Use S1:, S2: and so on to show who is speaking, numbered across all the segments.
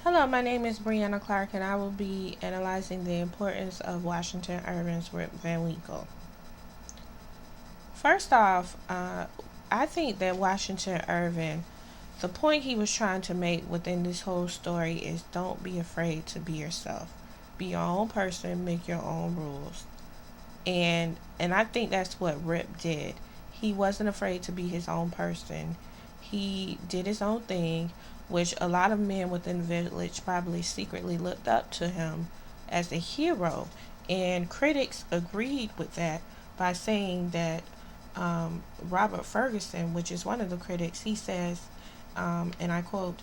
S1: Hello, my name is Brianna Clark, and I will be analyzing the importance of Washington Irving's Rip Van Winkle. First off, I think that Washington Irving, the point he was trying to make within this whole story is don't be afraid to be yourself. Be your own person, make your own rules. And I think that's what Rip did. He wasn't afraid to be his own person. He did his own thing, which a lot of men within the village probably secretly looked up to him as a hero. And critics agreed with that by saying that Robert Ferguson, which is one of the critics, he says, and I quote,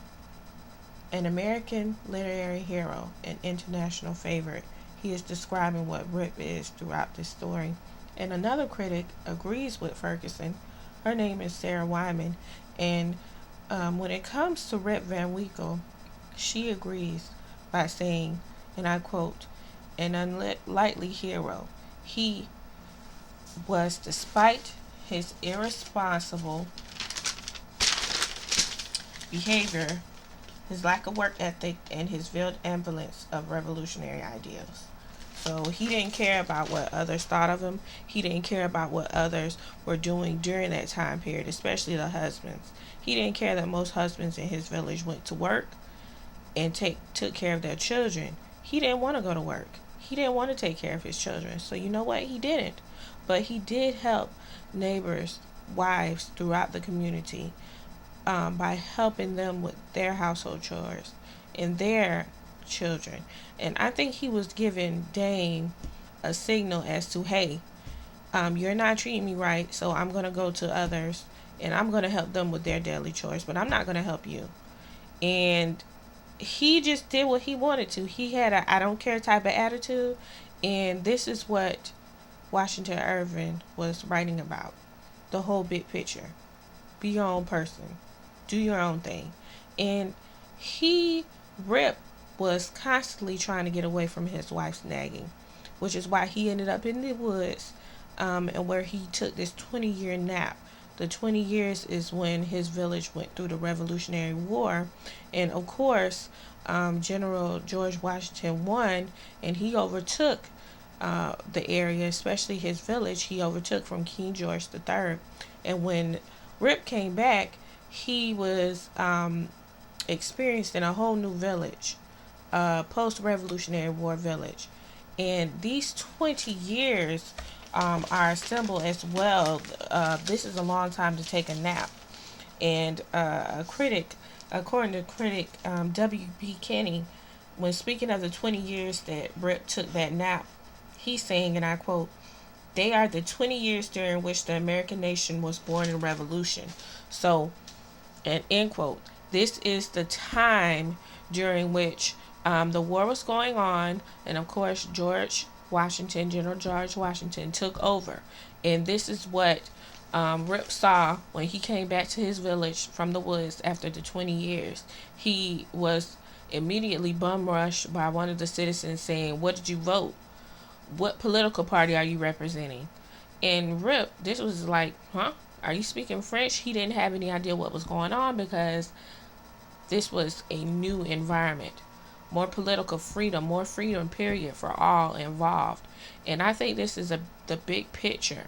S1: an American literary hero, an international favorite. He is describing what Rip is throughout this story. And another critic agrees with Ferguson. Her name is Sarah Wyman. And when it comes to Rip Van Winkle, she agrees by saying, and I quote, an unlikely hero. He was, despite his irresponsible behavior, his lack of work ethic, and his veiled ambivalence of revolutionary ideals. So he didn't care about what others thought of him. He didn't care about what others were doing during that time period, especially the husbands. He didn't care that most husbands in his village went to work and took care of their children. He didn't want to go to work. He didn't want to take care of his children. So you know what? He didn't. But he did help neighbors, wives throughout the community by helping them with their household chores and their children. And I think he was giving Dane a signal as to, hey, you're not treating me right, so I'm going to go to others and I'm going to help them with their daily chores, but I'm not going to help you. And he just did what he wanted to. He had a I don't care type of attitude, and this is what Washington Irving was writing about. The whole big picture. Be your own person. Do your own thing. And Rip, was constantly trying to get away from his wife's nagging, which is why he ended up in the woods, and where he took this 20-year nap. The 20 years is when his village went through the Revolutionary War, and of course, General George Washington won, and he overtook the area, especially his village. He overtook from King George III, and when Rip came back, he was experienced in a whole new village, post-Revolutionary War village. And these 20 years are a symbol as well. This is a long time to take a nap. And according to critic W.B. Kenny, when speaking of the 20 years that Rip took that nap, he's saying, and I quote, they are the 20 years during which the American nation was born in revolution. So, and end quote. This is the time during which the war was going on, and of course, General George Washington, took over. And this is what Rip saw when he came back to his village from the woods after the 20 years. He was immediately bum rushed by one of the citizens saying, "What did you vote? What political party are you representing?" And Rip, this was like, huh? Are you speaking French? He didn't have any idea what was going on because this was a new environment. More political freedom, more freedom, period, for all involved. And I think this is the big picture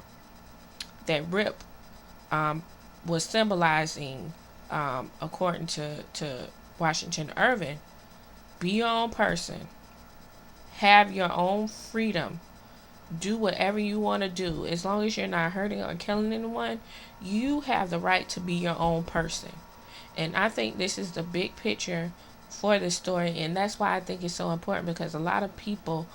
S1: that Rip was symbolizing, according to Washington Irving. Be your own person. Have your own freedom. Do whatever you want to do. As long as you're not hurting or killing anyone, you have the right to be your own person. And I think this is the big picture for this story, and that's why I think it's so important, because a lot of people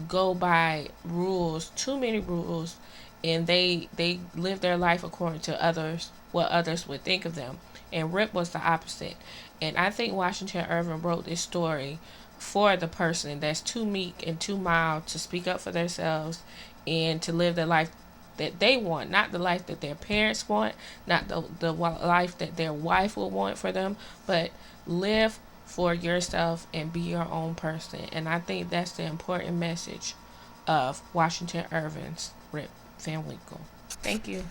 S1: go by rules, too many rules, and they live their life according to others, what others would think of them. And Rip was the opposite. And I think Washington Irving wrote this story for the person that's too meek and too mild to speak up for themselves and to live their life that they want, not the life that their parents want, not the life that their wife will want for them, but live for yourself and be your own person. And I think that's the important message of Washington Irving's Rip Van Winkle. Thank you.